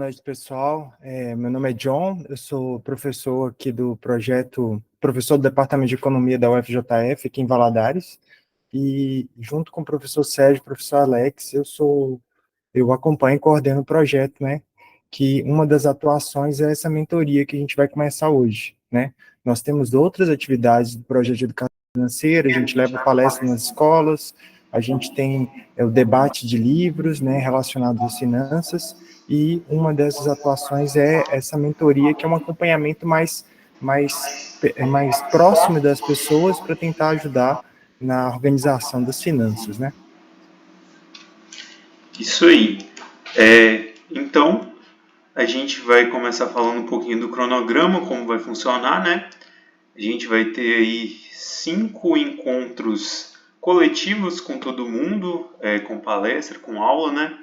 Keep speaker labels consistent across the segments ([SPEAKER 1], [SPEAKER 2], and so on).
[SPEAKER 1] Boa noite, pessoal. Meu nome é John, eu sou professor aqui do projeto, professor do Departamento de Economia da UFJF, aqui em Valadares, e junto com o professor Sérgio e o professor Alex, eu acompanho e coordeno o projeto, né, que uma das atuações é essa mentoria que a gente vai começar hoje, né. Nós temos outras atividades do projeto de educação financeira, a gente leva palestras nas escolas, a gente tem o debate de livros, né, relacionados às finanças, e uma dessas atuações é essa mentoria, que é um acompanhamento mais próximo das pessoas para tentar ajudar na organização das finanças, né?
[SPEAKER 2] Isso aí. Então, a gente vai começar falando um pouquinho do cronograma, como vai funcionar, né? A gente vai ter aí 5 encontros coletivos com todo mundo, com palestra, com aula, né?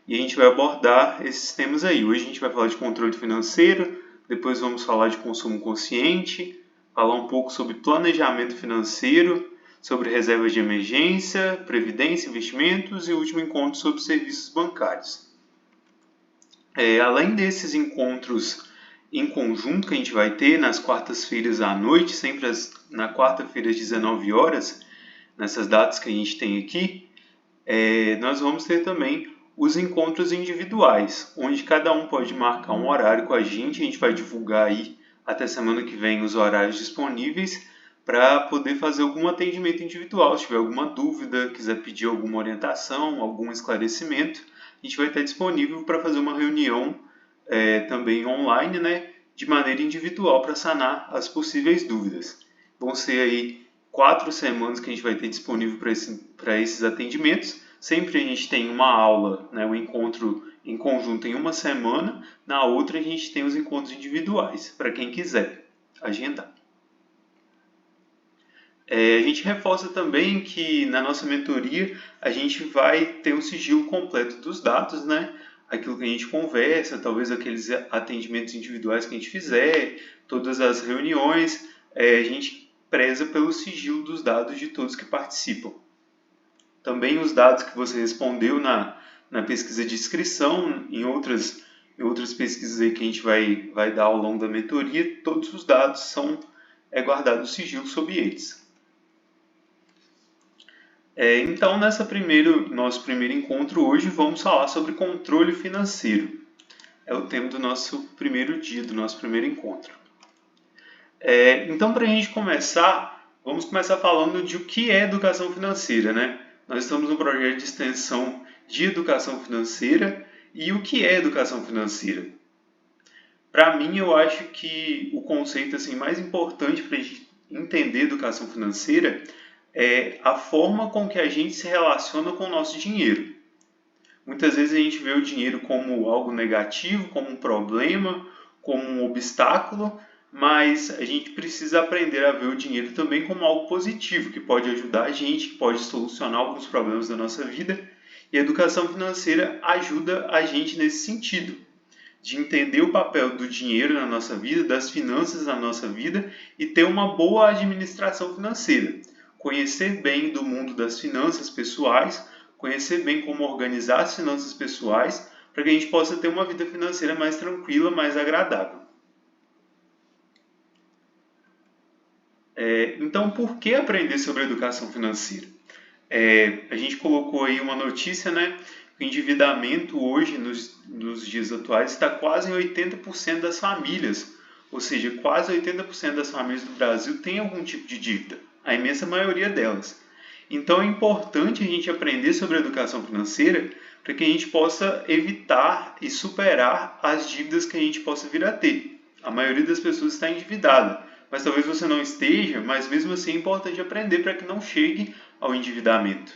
[SPEAKER 2] E a gente vai abordar esses temas aí. Hoje a gente vai falar de controle financeiro, depois vamos falar de consumo consciente, falar um pouco sobre planejamento financeiro, sobre reservas de emergência, previdência, investimentos e o último encontro sobre serviços bancários. Além desses encontros em conjunto que a gente vai ter nas quartas-feiras à noite, sempre na quarta-feira às 19 horas, nessas datas que a gente tem aqui, nós vamos ter também os encontros individuais, onde cada um pode marcar um horário com a gente vai divulgar aí até semana que vem os horários disponíveis para poder fazer algum atendimento individual. Se tiver alguma dúvida, quiser pedir alguma orientação, algum esclarecimento, a gente vai estar disponível para fazer uma reunião também online, né, de maneira individual para sanar as possíveis dúvidas. Vão ser aí 4 semanas que a gente vai ter disponível para esses atendimentos. Sempre a gente tem uma aula, né, um encontro em conjunto em uma semana, na outra a gente tem os encontros individuais, para quem quiser agendar. A gente reforça também que na nossa mentoria a gente vai ter um sigilo completo dos dados, né? Aquilo que a gente conversa, talvez aqueles atendimentos individuais que a gente fizer, todas as reuniões, a gente preza pelo sigilo dos dados de todos que participam. Também os dados que você respondeu na pesquisa de inscrição, em outras pesquisas aí que a gente vai dar ao longo da mentoria, todos os dados são guardados sigilo sobre eles. Então, nosso primeiro encontro hoje, vamos falar sobre controle financeiro. É o tema do nosso primeiro dia, do nosso primeiro encontro. Então, para a gente começar, vamos começar falando de o que é educação financeira, né? Nós estamos no projeto de extensão de educação financeira e o que é educação financeira? Para mim, eu acho que o conceito assim, mais importante para a gente entender educação financeira é a forma com que a gente se relaciona com o nosso dinheiro. Muitas vezes a gente vê o dinheiro como algo negativo, como um problema, como um obstáculo, mas a gente precisa aprender a ver o dinheiro também como algo positivo, que pode ajudar a gente, que pode solucionar alguns problemas da nossa vida. E a educação financeira ajuda a gente nesse sentido, de entender o papel do dinheiro na nossa vida, das finanças na nossa vida e ter uma boa administração financeira. Conhecer bem do mundo das finanças pessoais, conhecer bem como organizar as finanças pessoais, para que a gente possa ter uma vida financeira mais tranquila, mais agradável. Então, por que aprender sobre educação financeira? A gente colocou aí uma notícia, né? O endividamento hoje, nos dias atuais, está quase em 80% das famílias. Ou seja, quase 80% das famílias do Brasil têm algum tipo de dívida. A imensa maioria delas. Então é importante a gente aprender sobre a educação financeira para que a gente possa evitar e superar as dívidas que a gente possa vir a ter. A maioria das pessoas está endividada, mas talvez você não esteja, mas mesmo assim é importante aprender para que não chegue ao endividamento.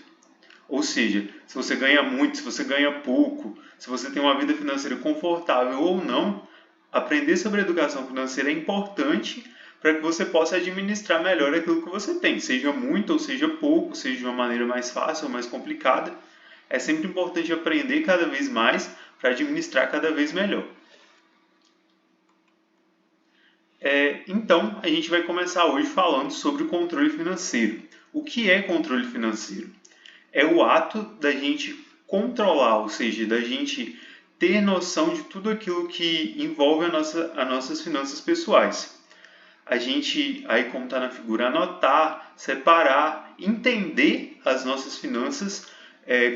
[SPEAKER 2] Ou seja, se você ganha muito, se você ganha pouco, se você tem uma vida financeira confortável ou não, aprender sobre educação financeira é importante para que você possa administrar melhor aquilo que você tem, seja muito ou seja pouco, seja de uma maneira mais fácil ou mais complicada. É sempre importante aprender cada vez mais para administrar cada vez melhor. Então, a gente vai começar hoje falando sobre o controle financeiro. O que é controle financeiro? É o ato da gente controlar, ou seja, da gente ter noção de tudo aquilo que envolve as nossas finanças pessoais. A gente, aí como está na figura, anotar, separar, entender as nossas finanças,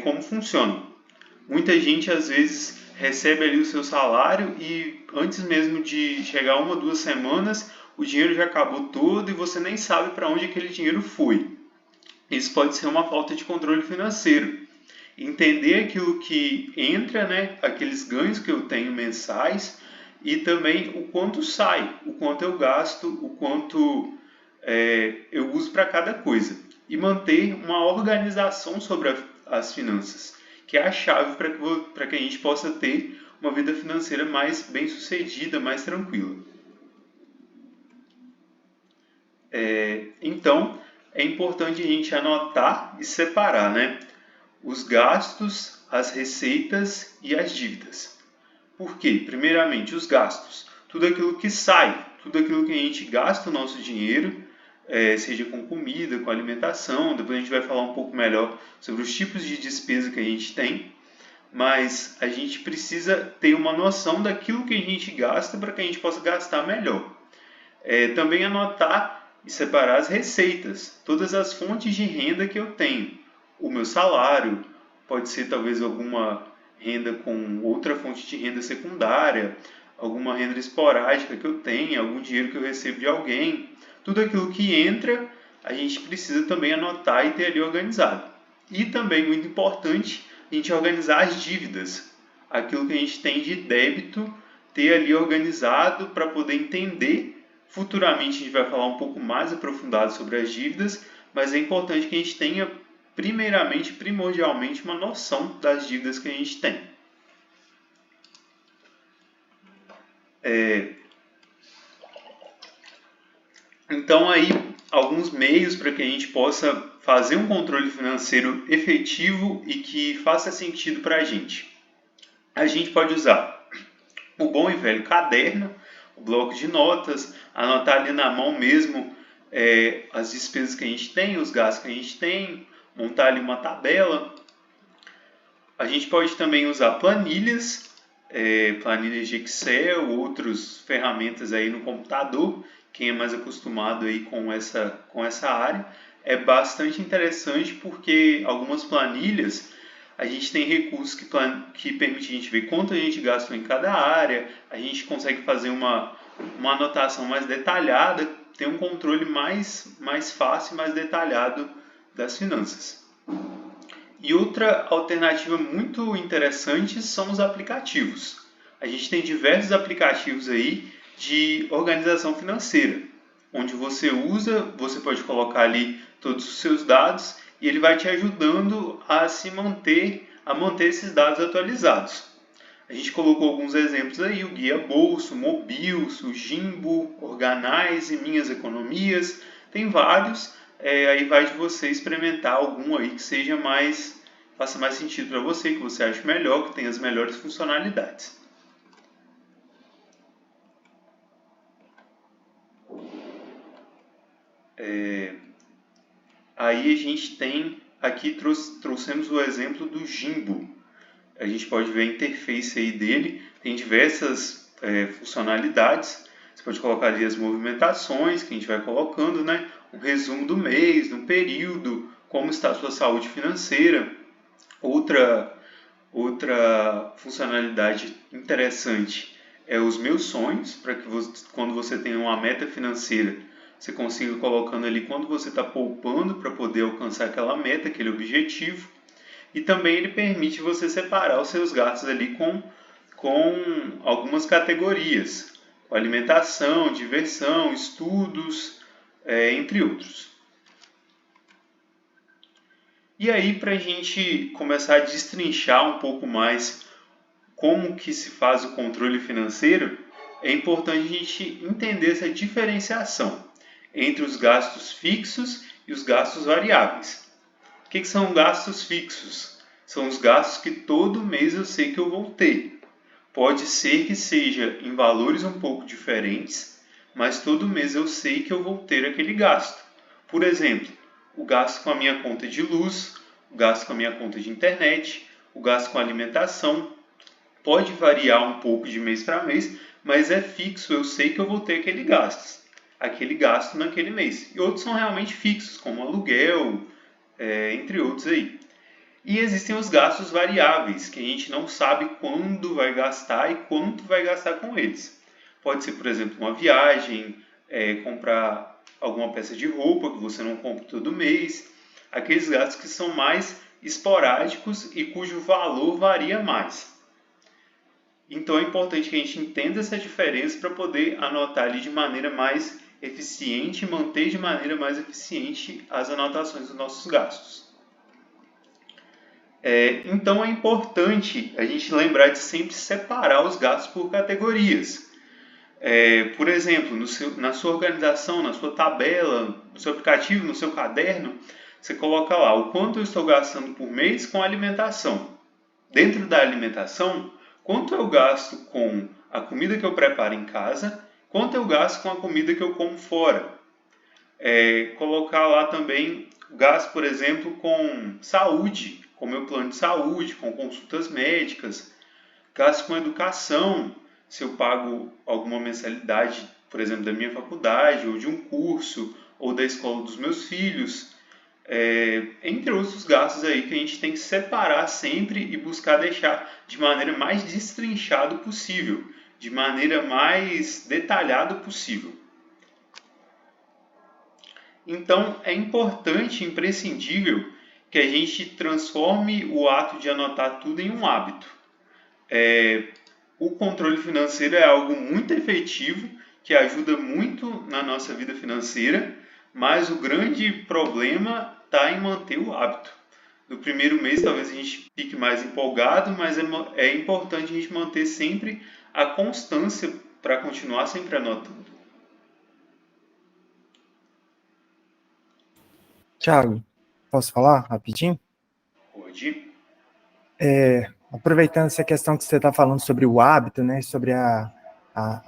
[SPEAKER 2] como funcionam. Muita gente, às vezes, recebe ali o seu salário e antes mesmo de chegar 1 ou 2 semanas, o dinheiro já acabou todo e você nem sabe para onde aquele dinheiro foi. Isso pode ser uma falta de controle financeiro. Entender aquilo que entra, né, aqueles ganhos que eu tenho mensais e também o quanto sai, o quanto eu gasto, o quanto eu uso para cada coisa. E manter uma organização sobre as finanças, que é a chave para que a gente possa ter uma vida financeira mais bem sucedida, mais tranquila. Então, é importante a gente anotar e separar, né, os gastos, as receitas e as dívidas. Por quê? Primeiramente, os gastos. Tudo aquilo que sai, tudo aquilo que a gente gasta o nosso dinheiro, seja com comida, com alimentação. Depois a gente vai falar um pouco melhor sobre os tipos de despesa que a gente tem. Mas a gente precisa ter uma noção daquilo que a gente gasta para que a gente possa gastar melhor. Também anotar e separar as receitas, todas as fontes de renda que eu tenho. O meu salário, pode ser talvez alguma renda com outra fonte de renda secundária, alguma renda esporádica que eu tenho, algum dinheiro que eu recebo de alguém. Tudo aquilo que entra, a gente precisa também anotar e ter ali organizado. E também, muito importante, a gente organizar as dívidas. Aquilo que a gente tem de débito, ter ali organizado para poder entender. Futuramente a gente vai falar um pouco mais aprofundado sobre as dívidas, mas é importante que a gente tenha, primordialmente, uma noção das dívidas que a gente tem. Então, aí, alguns meios para que a gente possa fazer um controle financeiro efetivo e que faça sentido para a gente. A gente pode usar o bom e velho caderno, o bloco de notas, anotar ali na mão mesmo as despesas que a gente tem, os gastos que a gente tem, montar ali uma tabela. A gente pode também usar planilhas, planilhas de Excel, outras ferramentas aí no computador. Quem é mais acostumado aí com essa área, é bastante interessante porque algumas planilhas a gente tem recursos que permitem a gente ver quanto a gente gastou em cada área, a gente consegue fazer uma anotação mais detalhada, ter um controle mais fácil e mais detalhado das finanças. E outra alternativa muito interessante são os aplicativos. A gente tem diversos aplicativos aí de organização financeira, onde você pode colocar ali todos os seus dados e ele vai te ajudando a manter esses dados atualizados. A gente colocou alguns exemplos aí, o Guia Bolso, Mobius, o Jimbo, Organize, Minhas Economias, tem vários, aí vai de você experimentar algum aí que faça mais sentido para você, que você ache melhor, que tenha as melhores funcionalidades. Aí a gente tem, aqui trouxemos o exemplo do Jimbo. A gente pode ver a interface aí dele, tem diversas funcionalidades. Você pode colocar ali as movimentações que a gente vai colocando, né? Um resumo do mês, do período, como está a sua saúde financeira. Outra funcionalidade interessante é os meus sonhos, para que quando você tem uma meta financeira, você consiga colocando ali quando você está poupando para poder alcançar aquela meta, aquele objetivo. E também ele permite você separar os seus gastos ali com algumas categorias, com alimentação, diversão, estudos, entre outros. E aí, para a gente começar a destrinchar um pouco mais como que se faz o controle financeiro, é importante a gente entender essa diferenciação entre os gastos fixos e os gastos variáveis. O que são gastos fixos? São os gastos que todo mês eu sei que eu vou ter. Pode ser que seja em valores um pouco diferentes, mas todo mês eu sei que eu vou ter aquele gasto. Por exemplo, o gasto com a minha conta de luz, o gasto com a minha conta de internet, o gasto com alimentação. pode variar um pouco de mês para mês, mas é fixo, eu sei que eu vou ter aquele gasto naquele mês. E outros são realmente fixos, como aluguel, entre outros aí. E existem os gastos variáveis, que a gente não sabe quando vai gastar e quanto vai gastar com eles. Pode ser, por exemplo, uma viagem, comprar alguma peça de roupa que você não compra todo mês. Aqueles gastos que são mais esporádicos e cujo valor varia mais. Então é importante que a gente entenda essa diferença para poder anotar ali de maneira mais eficiente e manter de maneira mais eficiente as anotações dos nossos gastos. Então é importante a gente lembrar de sempre separar os gastos por categorias. Por exemplo, na sua organização, na sua tabela, no seu aplicativo, no seu caderno, você coloca lá o quanto eu estou gastando por mês com alimentação. Dentro da alimentação, quanto eu gasto com a comida que eu preparo em casa, quanto eu gasto com a comida que eu como fora. Colocar lá também gasto, por exemplo, com saúde, com meu plano de saúde, com consultas médicas, gasto com educação, se eu pago alguma mensalidade, por exemplo, da minha faculdade, ou de um curso, ou da escola dos meus filhos, entre outros gastos aí que a gente tem que separar sempre e buscar deixar de maneira mais destrinchada possível, de maneira mais detalhada possível. Então, é importante, imprescindível, que a gente transforme o ato de anotar tudo em um hábito. O controle financeiro é algo muito efetivo, que ajuda muito na nossa vida financeira, mas o grande problema está em manter o hábito. No primeiro mês, talvez a gente fique mais empolgado, mas é importante a gente manter sempre a constância para continuar sempre anotando.
[SPEAKER 1] Thiago, posso falar rapidinho?
[SPEAKER 2] Pode.
[SPEAKER 1] Aproveitando essa questão que você está falando sobre o hábito, né, sobre a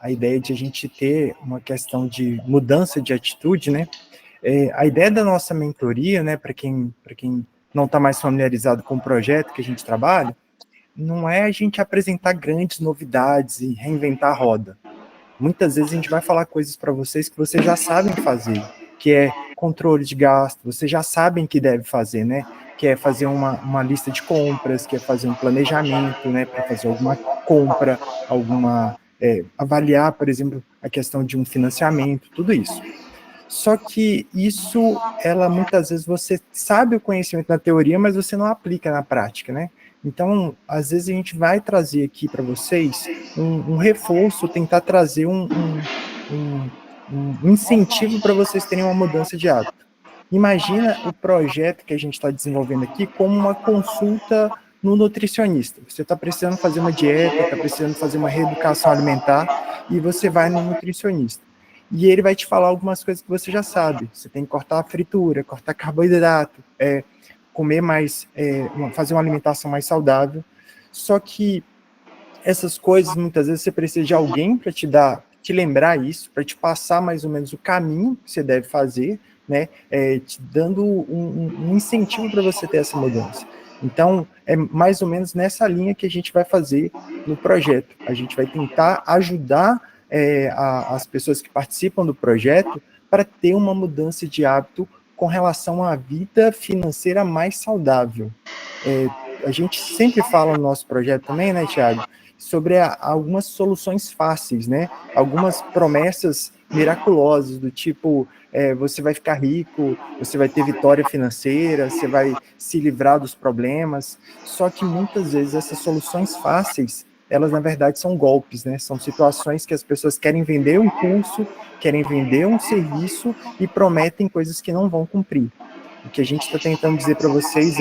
[SPEAKER 1] ideia de a gente ter uma questão de mudança de atitude, né, a ideia da nossa mentoria, né, para quem não está mais familiarizado com o projeto que a gente trabalha, não é a gente apresentar grandes novidades e reinventar a roda. Muitas vezes a gente vai falar coisas para vocês que vocês já sabem fazer, que é controle de gasto, vocês já sabem que deve fazer, né? Que é fazer uma lista de compras, que é fazer um planejamento, né? Para fazer alguma compra, avaliar, por exemplo, a questão de um financiamento, tudo isso. Só que isso, muitas vezes você sabe o conhecimento na teoria, mas você não aplica na prática, né? Então, às vezes a gente vai trazer aqui para vocês um reforço, tentar trazer um incentivo para vocês terem uma mudança de hábito. Imagina o projeto que a gente está desenvolvendo aqui como uma consulta no nutricionista. Você está precisando fazer uma dieta, está precisando fazer uma reeducação alimentar e você vai no nutricionista. E ele vai te falar algumas coisas que você já sabe. Você tem que cortar a fritura, cortar carboidrato, comer mais, fazer uma alimentação mais saudável. Só que essas coisas, muitas vezes, você precisa de alguém para te lembrar isso, para te passar mais ou menos o caminho que você deve fazer, né? Te dando um incentivo para você ter essa mudança. Então, é mais ou menos nessa linha que a gente vai fazer no projeto. A gente vai tentar ajudar as pessoas que participam do projeto para ter uma mudança de hábito com relação à vida financeira mais saudável. A gente sempre fala no nosso projeto também, né, Thiago, sobre algumas soluções fáceis, né? Algumas promessas miraculosas, do tipo, você vai ficar rico, você vai ter vitória financeira, você vai se livrar dos problemas. Só que muitas vezes essas soluções fáceis, elas na verdade são golpes, né? São situações que as pessoas querem vender um curso, querem vender um serviço e prometem coisas que não vão cumprir. O que a gente está tentando dizer para vocês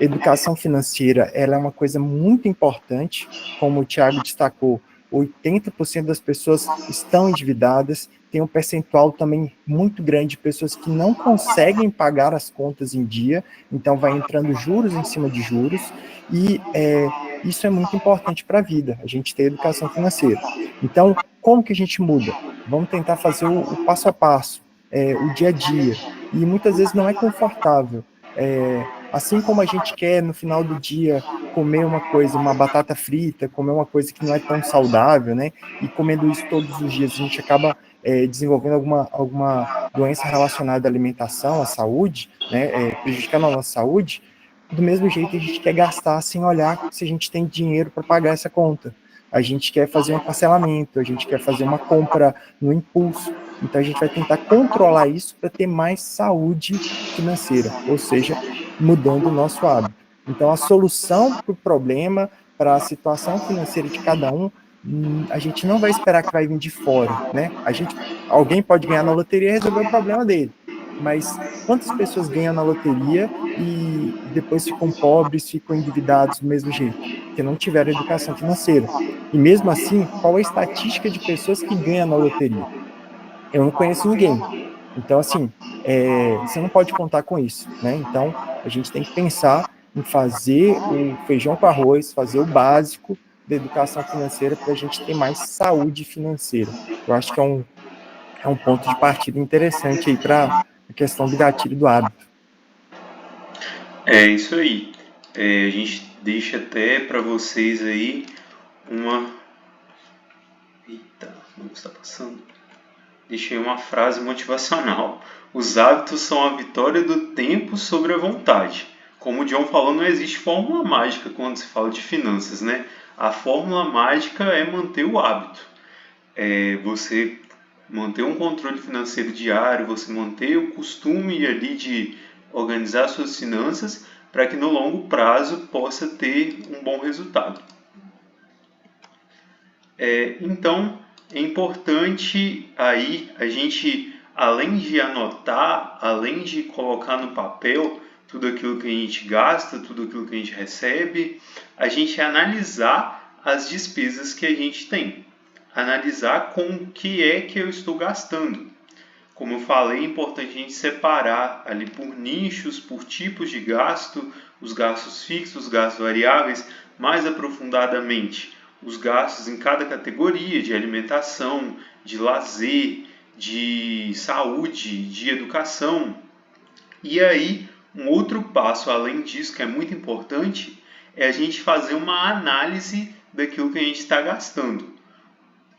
[SPEAKER 1] educação financeira, ela é uma coisa muito importante, como o Thiago destacou, 80% das pessoas estão endividadas, tem um percentual também muito grande de pessoas que não conseguem pagar as contas em dia, então vai entrando juros em cima de juros, e isso é muito importante para a vida, a gente ter educação financeira. Então, como que a gente muda? Vamos tentar fazer o passo a passo, o dia a dia, e muitas vezes não é confortável. Assim como a gente quer, no final do dia, comer uma coisa, uma batata frita, comer uma coisa que não é tão saudável, né? E comendo isso todos os dias, a gente acaba desenvolvendo alguma doença relacionada à alimentação, à saúde, né? Prejudicando a nossa saúde. Do mesmo jeito, a gente quer gastar sem olhar se a gente tem dinheiro para pagar essa conta. A gente quer fazer um parcelamento, a gente quer fazer uma compra no impulso. Então, a gente vai tentar controlar isso para ter mais saúde financeira, ou seja, mudando o nosso hábito. Então, a solução para o problema, para a situação financeira de cada um, a gente não vai esperar que vai vir de fora, né? Alguém pode ganhar na loteria e resolver o problema dele, mas quantas pessoas ganham na loteria e depois ficam pobres, ficam endividados do mesmo jeito, porque não tiveram educação financeira? E mesmo assim, qual a estatística de pessoas que ganham na loteria? Eu não conheço ninguém. Então, assim, você não pode contar com isso, né? Então, a gente tem que pensar em fazer o feijão com arroz, fazer o básico da educação financeira para a gente ter mais saúde financeira. Eu acho que é um ponto de partida interessante aí para a questão do gatilho do hábito.
[SPEAKER 2] É isso aí. A gente deixa até para vocês aí uma... Eita, não está passando. Deixei uma frase motivacional. Os hábitos são a vitória do tempo sobre a vontade. Como o John falou, não existe fórmula mágica quando se fala de finanças, né? A fórmula mágica é manter o hábito. Você manter um controle financeiro diário, você manter o costume ali de organizar suas finanças para que no longo prazo possa ter um bom resultado. Então, é importante aí a gente, além de anotar, além de colocar no papel tudo aquilo que a gente gasta, tudo aquilo que a gente recebe, a gente analisar as despesas que a gente tem. Analisar com o que é que eu estou gastando. Como eu falei, é importante a gente separar ali por nichos, por tipos de gasto, os gastos fixos, os gastos variáveis, mais aprofundadamente os gastos em cada categoria de alimentação, de lazer, de saúde, de educação. E aí, um outro passo além disso, que é muito importante, é a gente fazer uma análise daquilo que a gente está gastando.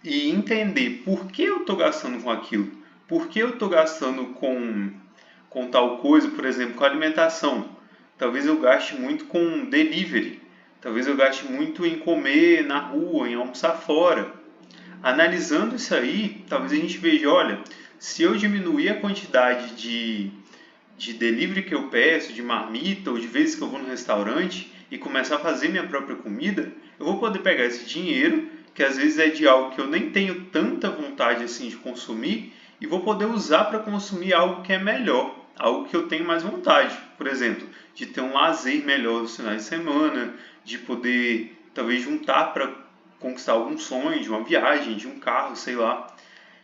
[SPEAKER 2] E entender por que eu estou gastando com aquilo. Por que eu estou gastando com tal coisa, por exemplo, com alimentação. Talvez eu gaste muito com delivery. Talvez eu gaste muito em comer na rua, em almoçar fora. Analisando isso aí, talvez a gente veja, olha, se eu diminuir a quantidade de delivery que eu peço, de marmita ou de vezes que eu vou no restaurante e começar a fazer minha própria comida, eu vou poder pegar esse dinheiro, que às vezes é de algo que eu nem tenho tanta vontade assim de consumir, e vou poder usar para consumir algo que é melhor, algo que eu tenho mais vontade. Por exemplo, de ter um lazer melhor nos finais de semana, de poder talvez juntar para conquistar algum sonho, de uma viagem, de um carro, sei lá.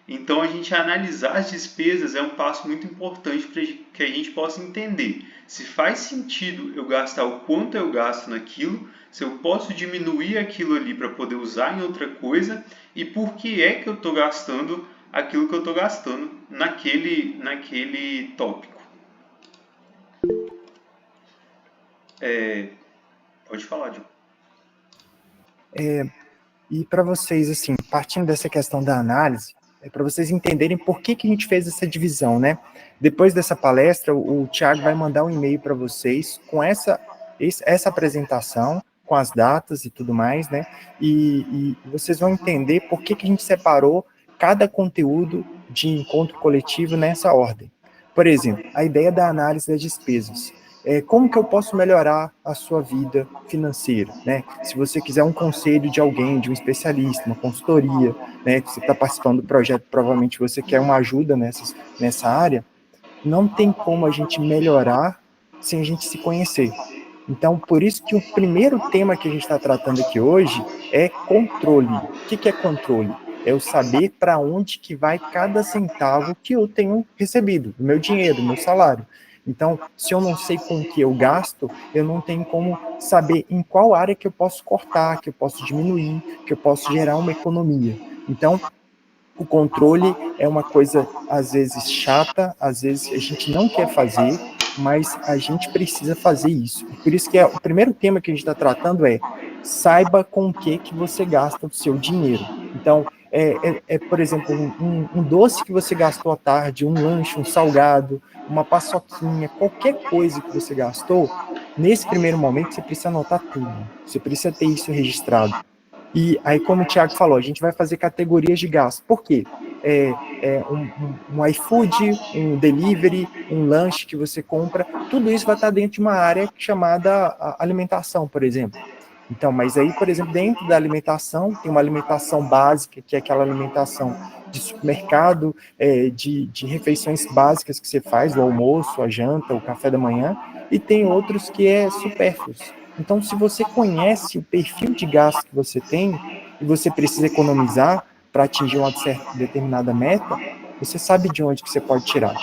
[SPEAKER 2] Então, a gente analisar as despesas é um passo muito importante para que a gente possa entender se faz sentido eu gastar o quanto eu gasto naquilo, se eu posso diminuir aquilo ali para poder usar em outra coisa e por que é que eu estou gastando aquilo que eu estou gastando naquele tópico. Pode falar, John.
[SPEAKER 1] E para vocês, assim, partindo dessa questão da análise, para vocês entenderem por que a gente fez essa divisão, né? Depois dessa palestra, o Thiago vai mandar um e-mail para vocês com essa apresentação, com as datas e tudo mais, né? E vocês vão entender por que a gente separou cada conteúdo de encontro coletivo nessa ordem. Por exemplo, a ideia da análise das despesas. Como que eu posso melhorar a sua vida financeira, né? Se você quiser um conselho de alguém, de um especialista, uma consultoria, né? Que você está participando do projeto, provavelmente você quer uma ajuda nessa área, não tem como a gente melhorar sem a gente se conhecer. Então, por isso que o primeiro tema que a gente está tratando aqui hoje é controle. O que é controle? É eu saber para onde que vai cada centavo que eu tenho recebido, do meu dinheiro, do meu salário. Então, se eu não sei com o que eu gasto, eu não tenho como saber em qual área que eu posso cortar, que eu posso diminuir, que eu posso gerar uma economia. Então, o controle é uma coisa, às vezes, chata, às vezes a gente não quer fazer, mas a gente precisa fazer isso. Por isso que o primeiro tema que a gente está tratando é saiba com o que você gasta o seu dinheiro. Então, por exemplo, um doce que você gastou à tarde, um lanche, um salgado, uma paçoquinha, qualquer coisa que você gastou, nesse primeiro momento você precisa anotar tudo. Você precisa ter isso registrado. E aí, como o Thiago falou, a gente vai fazer categorias de gasto. Por quê? Um iFood, um delivery, um lanche que você compra, tudo isso vai estar dentro de uma área chamada alimentação, por exemplo. Então, mas aí, por exemplo, dentro da alimentação, tem uma alimentação básica, que é aquela alimentação de supermercado, de refeições básicas que você faz, o almoço, a janta, o café da manhã, e tem outros que é supérfluos. Então, se você conhece o perfil de gasto que você tem, e você precisa economizar para atingir uma determinada meta, você sabe de onde que você pode tirar.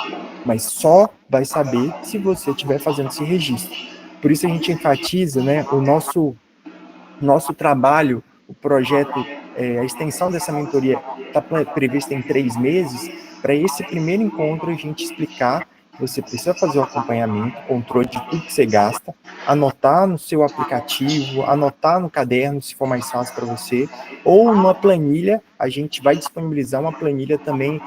[SPEAKER 1] Mas só vai saber se você estiver fazendo esse registro. Por isso a gente enfatiza, né, o nosso trabalho, o projeto, a extensão dessa mentoria está prevista em 3 meses. Para esse primeiro encontro, a gente explicar que você precisa fazer o acompanhamento, controle de tudo que você gasta, anotar no seu aplicativo, anotar no caderno, se for mais fácil para você, ou numa planilha. A gente vai disponibilizar uma planilha também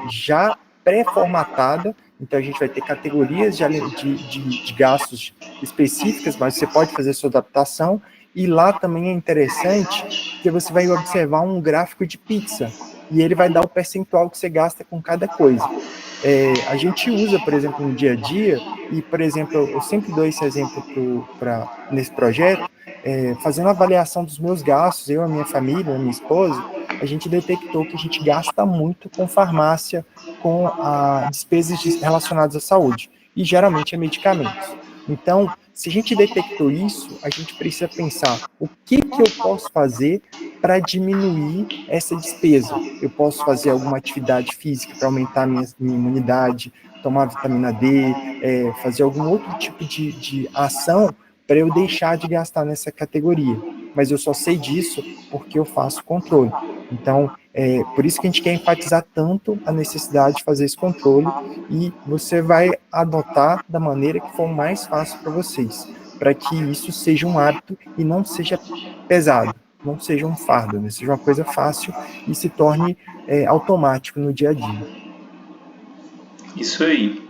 [SPEAKER 1] já pré-formatada. Então, a gente vai ter categorias de gastos específicas, mas você pode fazer sua adaptação. E lá também é interessante que você vai observar um gráfico de pizza e ele vai dar o percentual que você gasta com cada coisa. A gente usa, por exemplo, no dia a dia, e, por exemplo, eu sempre dou esse exemplo nesse projeto, fazendo a avaliação dos meus gastos, eu, a minha família, a minha esposa, a gente detectou que a gente gasta muito com farmácia, com despesas relacionadas à saúde, e geralmente é medicamentos. Então, se a gente detectou isso, a gente precisa pensar o que eu posso fazer para diminuir essa despesa. Eu posso fazer alguma atividade física para aumentar a minha imunidade, tomar vitamina D, fazer algum outro tipo de ação para eu deixar de gastar nessa categoria. Mas eu só sei disso porque eu faço controle. Então, por isso que a gente quer enfatizar tanto a necessidade de fazer esse controle, e você vai adotar da maneira que for mais fácil para vocês, para que isso seja um hábito e não seja pesado, não seja um fardo, né? Seja uma coisa fácil e se torne automático no dia a dia.
[SPEAKER 2] Isso aí.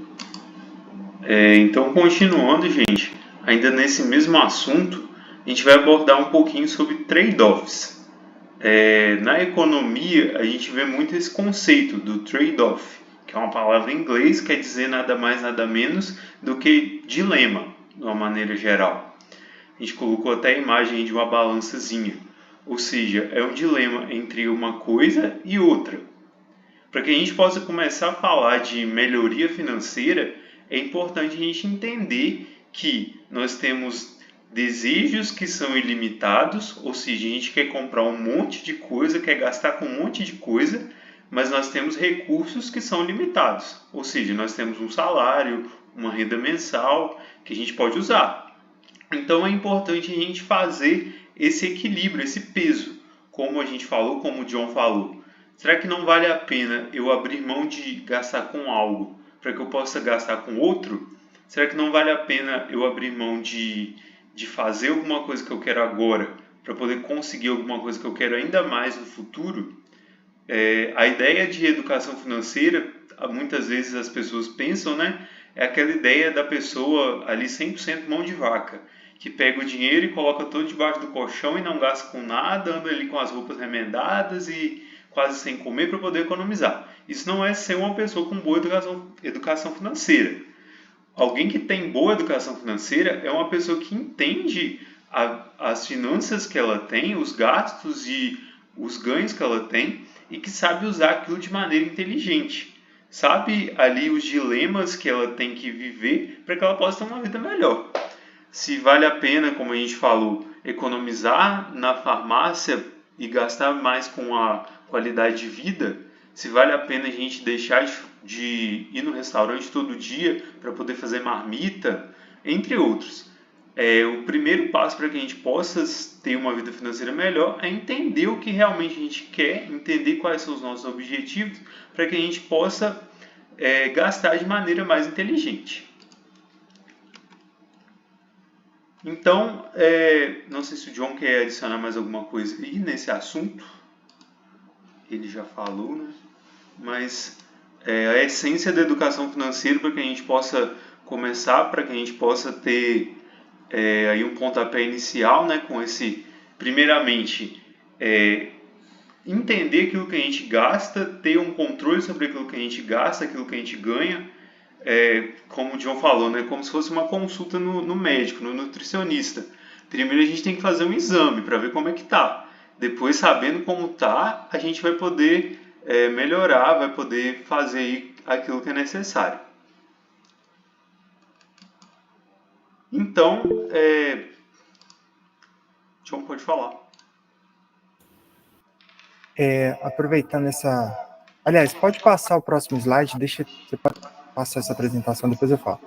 [SPEAKER 2] Então, continuando, gente, ainda nesse mesmo assunto, a gente vai abordar um pouquinho sobre trade-offs. Na economia, a gente vê muito esse conceito do trade-off, que é uma palavra em inglês, quer dizer nada mais, nada menos do que dilema, de uma maneira geral. A gente colocou até a imagem de uma balançazinha, ou seja, é um dilema entre uma coisa e outra. Para que a gente possa começar a falar de melhoria financeira, é importante a gente entender que nós temos desejos que são ilimitados, ou seja, a gente quer comprar um monte de coisa, quer gastar com um monte de coisa, mas nós temos recursos que são limitados, ou seja, nós temos um salário, uma renda mensal que a gente pode usar. Então é importante a gente fazer esse equilíbrio, esse peso, como a gente falou, como o John falou. Será que não vale a pena eu abrir mão de gastar com algo para que eu possa gastar com outro? Será que não vale a pena eu abrir mão de fazer alguma coisa que eu quero agora para poder conseguir alguma coisa que eu quero ainda mais no futuro? A ideia de educação financeira, muitas vezes as pessoas pensam, né? É aquela ideia da pessoa ali 100% mão de vaca, que pega o dinheiro e coloca todo debaixo do colchão e não gasta com nada, anda ali com as roupas remendadas e quase sem comer para poder economizar. Isso não é ser uma pessoa com boa educação financeira. Alguém que tem boa educação financeira é uma pessoa que entende as finanças que ela tem, os gastos e os ganhos que ela tem, e que sabe usar aquilo de maneira inteligente. Sabe ali os dilemas que ela tem que viver para que ela possa ter uma vida melhor. Se vale a pena, como a gente falou, economizar na farmácia e gastar mais com a qualidade de vida, se vale a pena a gente deixar de ir no restaurante todo dia para poder fazer marmita, entre outros. O primeiro passo para que a gente possa ter uma vida financeira melhor é entender o que realmente a gente quer, entender quais são os nossos objetivos, para que a gente possa gastar de maneira mais inteligente. Então, não sei se o John quer adicionar mais alguma coisa aí nesse assunto. Ele já falou, né? Mas a essência da educação financeira para que a gente possa começar, para que a gente possa ter aí um pontapé inicial, né? Com esse, primeiramente, entender aquilo que a gente gasta, ter um controle sobre aquilo que a gente gasta, aquilo que a gente ganha, como o John falou, né, como se fosse uma consulta no médico, no nutricionista. Primeiro a gente tem que fazer um exame para ver como é que tá. Depois, sabendo como tá, a gente vai poder melhorar, vai poder fazer aí aquilo que é necessário. Então, John pode falar.
[SPEAKER 1] Aproveitando essa... Aliás, pode passar o próximo slide, deixa você passar essa apresentação, depois eu falo.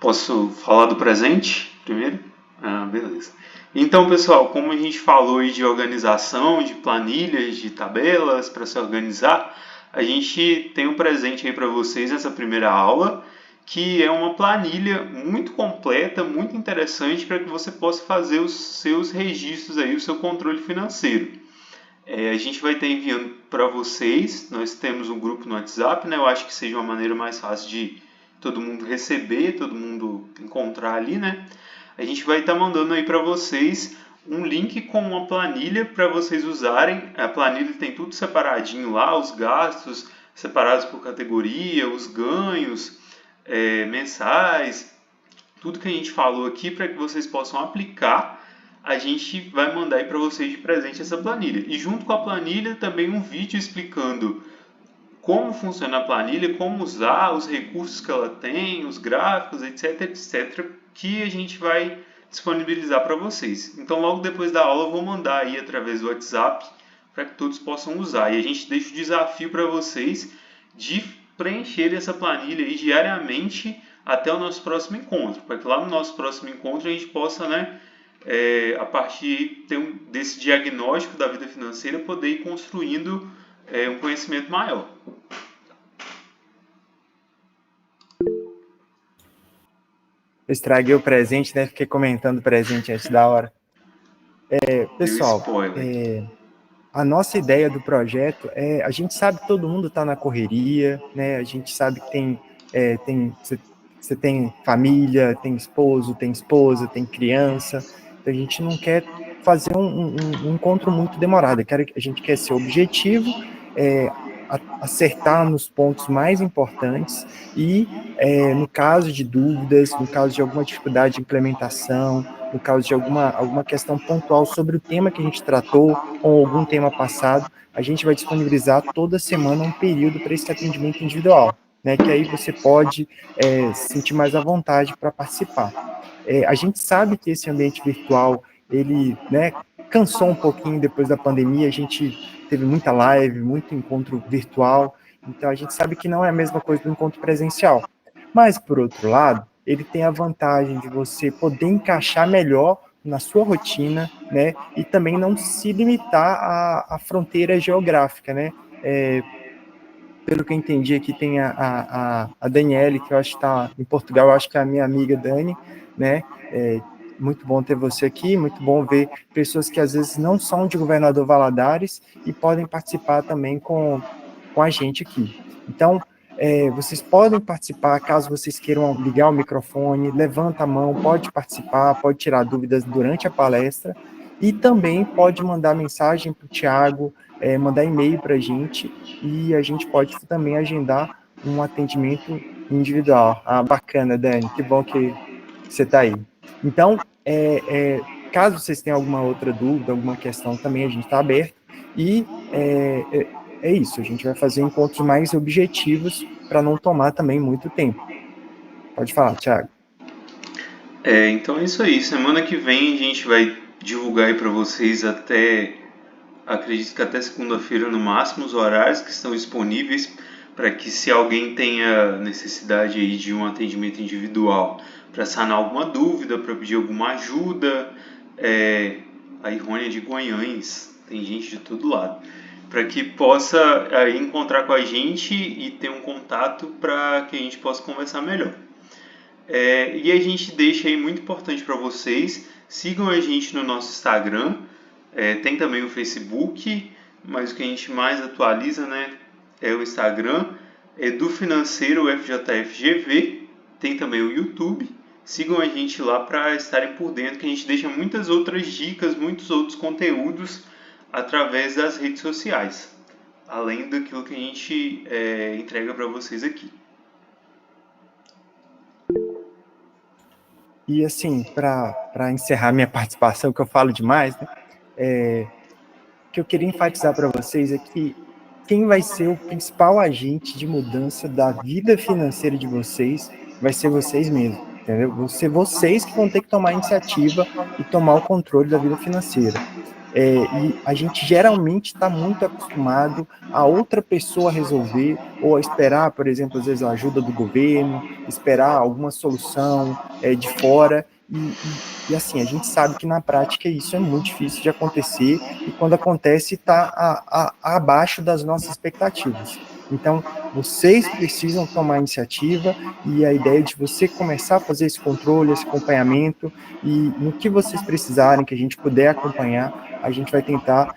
[SPEAKER 2] Posso falar do presente primeiro? Ah, beleza. Então, pessoal, como a gente falou aí de organização, de planilhas, de tabelas para se organizar, a gente tem um presente aí para vocês nessa primeira aula, que é uma planilha muito completa, muito interessante para que você possa fazer os seus registros aí, o seu controle financeiro. A gente vai estar enviando para vocês, nós temos um grupo no WhatsApp, né? Eu acho que seja uma maneira mais fácil de todo mundo receber, todo mundo encontrar ali, né? A gente vai estar mandando aí para vocês um link com uma planilha para vocês usarem. A planilha tem tudo separadinho lá, os gastos separados por categoria, os ganhos mensais, tudo que a gente falou aqui para que vocês possam aplicar. A gente vai mandar aí para vocês de presente essa planilha. E junto com a planilha também um vídeo explicando como funciona a planilha, como usar, os recursos que ela tem, os gráficos, etc, etc, que a gente vai disponibilizar para vocês. Então, logo depois da aula, eu vou mandar aí através do WhatsApp para que todos possam usar. E a gente deixa o desafio para vocês de preencher essa planilha aí diariamente até o nosso próximo encontro, para que lá no nosso próximo encontro a gente possa, né, a partir desse diagnóstico da vida financeira, poder ir construindo um conhecimento maior.
[SPEAKER 1] Eu estraguei o presente, né? Fiquei comentando o presente antes da hora.
[SPEAKER 2] Deu
[SPEAKER 1] Pessoal,
[SPEAKER 2] spoiler.
[SPEAKER 1] A nossa ideia do projeto a gente sabe que todo mundo está na correria, né? A gente sabe que você tem família, tem esposo, tem esposa, tem criança. Então a gente não quer fazer um encontro muito demorado. A gente quer ser objetivo, acertar nos pontos mais importantes e, no caso de dúvidas, no caso de alguma dificuldade de implementação, no caso de alguma questão pontual sobre o tema que a gente tratou ou algum tema passado, a gente vai disponibilizar toda semana um período para esse atendimento individual, né, que aí você pode se sentir mais à vontade para participar. A gente sabe que esse ambiente virtual, ele, né, cansou um pouquinho depois da pandemia, a gente teve muita live, muito encontro virtual, então a gente sabe que não é a mesma coisa do encontro presencial. Mas, por outro lado, ele tem a vantagem de você poder encaixar melhor na sua rotina, né, e também não se limitar à fronteira geográfica, né. Pelo que eu entendi aqui, tem a Daniele, que eu acho que está em Portugal, eu acho que é a minha amiga Dani, né? Muito bom ter você aqui, muito bom ver pessoas que às vezes não são de Governador Valadares e podem participar também com a gente aqui. Então, vocês podem participar, caso vocês queiram ligar o microfone, levanta a mão, pode participar, pode tirar dúvidas durante a palestra, e também pode mandar mensagem para o Thiago, mandar e-mail para a gente, e a gente pode também agendar um atendimento individual. Ah, bacana, Dani, que bom que você está aí. Então, caso vocês tenham alguma outra dúvida, alguma questão, também a gente está aberto, e é isso, a gente vai fazer encontros mais objetivos para não tomar também muito tempo. Pode falar, Thiago.
[SPEAKER 2] Então é isso aí. Semana que vem a gente vai divulgar aí para vocês acredito que até segunda-feira no máximo, os horários que estão disponíveis para que, se alguém tenha necessidade aí de um atendimento individual para sanar alguma dúvida, para pedir alguma ajuda, a Irônia de Goiães, tem gente de todo lado. para que possa aí encontrar com a gente e ter um contato para que a gente possa conversar melhor. E a gente deixa aí muito importante para vocês, sigam a gente no nosso Instagram, tem também o Facebook, mas o que a gente mais atualiza, né, é o Instagram, do Financeiro FJFGV, tem também o YouTube. Sigam a gente lá para estarem por dentro, que a gente deixa muitas outras dicas, muitos outros conteúdos através das redes sociais, além daquilo que a gente entrega para vocês aqui.
[SPEAKER 1] E assim, para encerrar minha participação, que eu falo demais, né? O que eu queria enfatizar para vocês é que quem vai ser o principal agente de mudança da vida financeira de vocês vai ser vocês mesmos, entendeu? Vão ser vocês que vão ter que tomar a iniciativa e tomar o controle da vida financeira. E a gente geralmente está muito acostumado a outra pessoa resolver, ou a esperar, por exemplo, às vezes a ajuda do governo, esperar alguma solução de fora, e assim, a gente sabe que na prática isso é muito difícil de acontecer, e quando acontece está abaixo das nossas expectativas. Então, vocês precisam tomar iniciativa, e a ideia de você começar a fazer esse controle, esse acompanhamento, e no que vocês precisarem, que a gente puder acompanhar, a gente vai tentar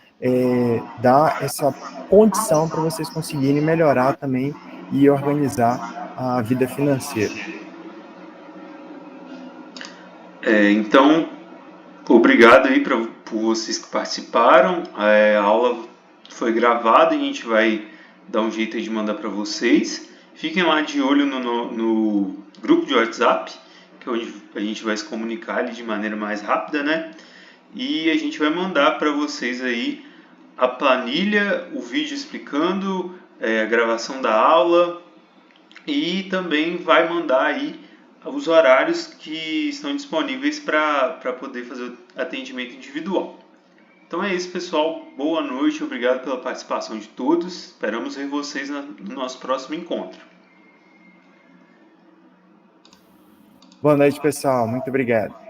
[SPEAKER 1] dar essa condição para vocês conseguirem melhorar também e organizar a vida financeira.
[SPEAKER 2] Então, obrigado aí por vocês que participaram. A aula foi gravada e a gente vai dar um jeito de mandar para vocês. Fiquem lá de olho no grupo de WhatsApp, que é onde a gente vai se comunicar ali de maneira mais rápida, né? E a gente vai mandar para vocês aí a planilha, o vídeo explicando a gravação da aula, e também vai mandar aí os horários que estão disponíveis para poder fazer o atendimento individual. Então é isso, pessoal. Boa noite, obrigado pela participação de todos. Esperamos ver vocês no nosso próximo encontro.
[SPEAKER 1] Boa noite, pessoal. Muito obrigado.